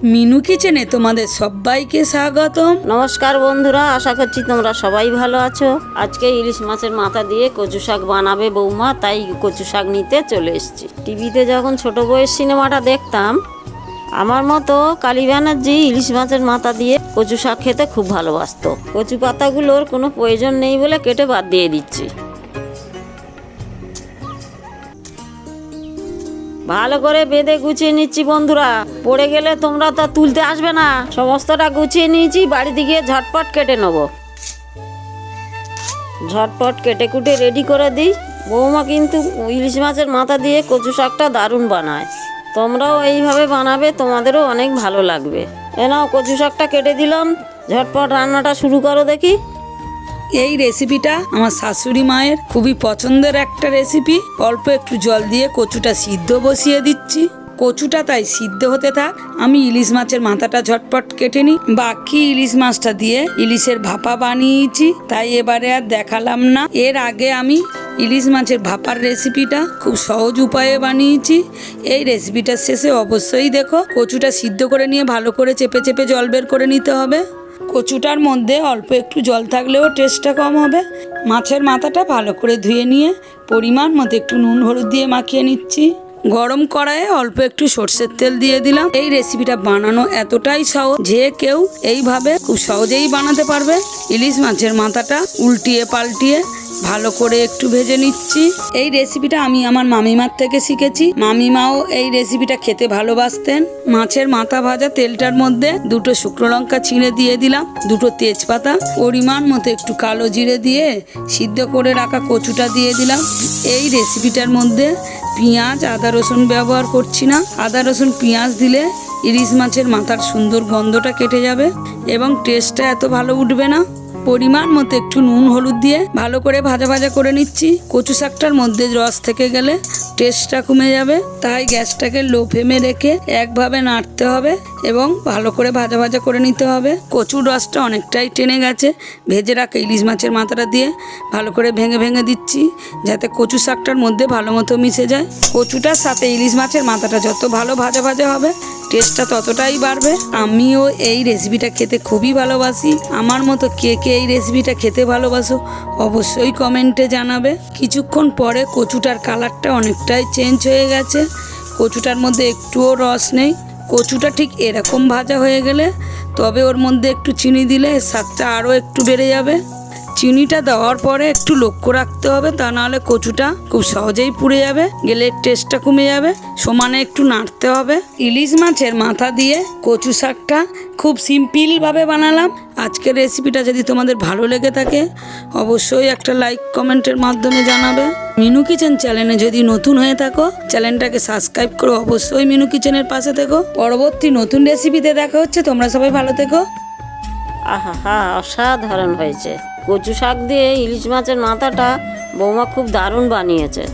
মিনু কিচেনে তোমাদের সবাইকে স্বাগতম। নমস্কার বন্ধুরা, আশা করছি তোমরা সবাই ভালো আছো। আজকে ইলিশ মাছের মাথা দিয়ে কচু শাক বানাবে বৌমা, তাই কচু শাক নিতে চলে এসেছি। টিভিতে যখন ছোট বউয়ের সিনেমাটা দেখতাম, আমার মতো কালী ব্যানার্জি ইলিশ মাছের মাথা দিয়ে কচু শাক খেতে খুব ভালোবাসতো। কচু পাতাগুলোর কোনো প্রয়োজন নেই বলে কেটে বাদ দিয়ে দিচ্ছি। ভালো করে বেঁধে গুছিয়ে নিচ্ছি বন্ধুরা, পড়ে গেলে তোমরা তা তুলতে আসবে না। সমস্তটা গুছিয়ে নিয়েছি, বাড়িতে গিয়ে ঝটপট কেটে নেব। ঝটপট কেটে কুটে রেডি করে দিই। বৌমা কিন্তু ইলিশ মাছের মাথা দিয়ে কচু শাকটা দারুণ বানায়। তোমরাও এইভাবে বানাবে, তোমাদেরও অনেক ভালো লাগবে। এ নাও, কচু শাকটা কেটে দিলাম, ঝটপট রান্নাটা শুরু করো দেখি। এই রেসিপিটা আমার শাশুড়ি মায়ের খুবই পছন্দের একটা রেসিপি। অল্প একটু জল দিয়ে কচুটা সিদ্ধ বসিয়ে দিচ্ছি। কচুটা তাই সিদ্ধ হতে থাক, আমি ইলিশ মাছের মাথাটা ঝটপট কেটে নিই। বাকি ইলিশ মাছটা দিয়ে ইলিশের ভাপা বানিয়েছি, তাই এবারে আর দেখালাম না। এর আগে আমি ইলিশ মাছের ভাপার রেসিপিটা খুব সহজ উপায়ে বানিয়েছি। এই রেসিপিটার শেষে অবশ্যই দেখো। কচুটা সিদ্ধ করে নিয়ে ভালো করে চেপে চেপে জল বের করে নিতে হবে। কচুটার মধ্যে অল্প একটু জল থাকলেও টেস্টটা কম হবে। মাছের মাথাটা ভালো করে ধুয়ে নিয়ে পরিমাণ মতো একটু নুন হলুদ দিয়ে মাখিয়ে নিচ্ছি। গরম কড়াইয়ে অল্প একটু সর্ষের তেল দিয়ে দিলাম। এই রেসিপিটা বানানো এতটাই সহজ যে কেউ এইভাবে খুব সহজেই বানাতে পারবে। ইলিশ মাছের মাথাটা উল্টিয়ে পাল্টিয়ে ভালো করে একটু ভেজে নিচ্ছি। এই রেসিপিটা আমি আমার মামিমার থেকে শিখেছি। মামিমাও এই রেসিপিটা খেতে ভালোবাসতেন। মাছের মাথা ভাজা তেলটার মধ্যে দুটো শুকনো লঙ্কা ছিঁড়ে দিয়ে দিলাম, দুটো তেজপাতা, পরিমাণ মতো একটু কালো জিরে দিয়ে সিদ্ধ করে রাখা কচুটা দিয়ে দিলাম। এই রেসিপিটার মধ্যে পেঁয়াজ আদা রসুন ব্যবহার করছি না। আদা রসুন পেঁয়াজ দিলে ইলিশ মাছের মাথার সুন্দর গন্ধটা কেটে যাবে এবং টেস্টটা এত ভালো উঠবে না। পরিমাণ মতো একটু নুন হলুদ দিয়ে ভালো করে ভাজা ভাজা করে নিচ্ছি। কচু শাকটার মধ্যে রস থেকে গেলে টেস্টটা কমে যাবে, তাই গ্যাসটাকে লো ফ্লেমে রেখে একভাবে নাড়তে হবে এবং ভালো করে ভাজা ভাজা করে নিতে হবে। কচুর রসটা অনেকটাই টেনে গেছে। ভেজে রাখা ইলিশ মাছের মাথাটা দিয়ে ভালো করে ভেঙে ভেঙে দিচ্ছি, যাতে কচু শাকটার মধ্যে ভালো মতো মিশে যায়। কচুটার সাথে ইলিশ মাছের মাথাটা যত ভালো ভাজা ভাজা হবে, টেস্টটা ততটাই বাড়বে। আমিও এই রেসিপিটা খেতে খুবই ভালোবাসি। আমার মতো কে কে এই রেসিপিটা খেতে ভালোবাসো অবশ্যই কমেন্টে জানাবে। কিছুক্ষণ পরে কচুটার কালারটা অনেকটাই চেঞ্জ হয়ে গেছে। কচুটার মধ্যে একটুও রস নেই। কচুটা ঠিক এরকম ভাজা হয়ে গেলে তবে ওর মধ্যে একটু চিনি দিলে স্বাদটা আরও একটু বেড়ে যাবে। চিনিটা দেওয়ার পরে একটু লক্ষ্য রাখতে হবে, তা নাহলে কচুটা খুব সহজেই পুড়ে যাবে, গেলে টেস্টটা কমে যাবে। সমানে একটু নাড়তে হবে। ইলিশ মাছের মাথা দিয়ে কচু শাকটা খুব সিম্পলভাবে বানালাম। আজকের রেসিপিটা যদি তোমাদের ভালো লেগে থাকে অবশ্যই একটা লাইক কমেন্টের মাধ্যমে জানাবে। মিনু কিচেন চ্যানেলে যদি নতুন হয়ে থাকো, চ্যানেলটাকে সাবস্ক্রাইব করো। অবশ্যই মিনু কিচেনের পাশে থেকো। পরবর্তী নতুন রেসিপিতে দেখা হচ্ছে। তোমরা সবাই ভালো থেকো। আহা হা, অসাধারণ হয়েছে। কচু শাক দিয়ে ইলিশ মাছের মাথাটা বৌমা খুব দারুণ বানিয়েছে।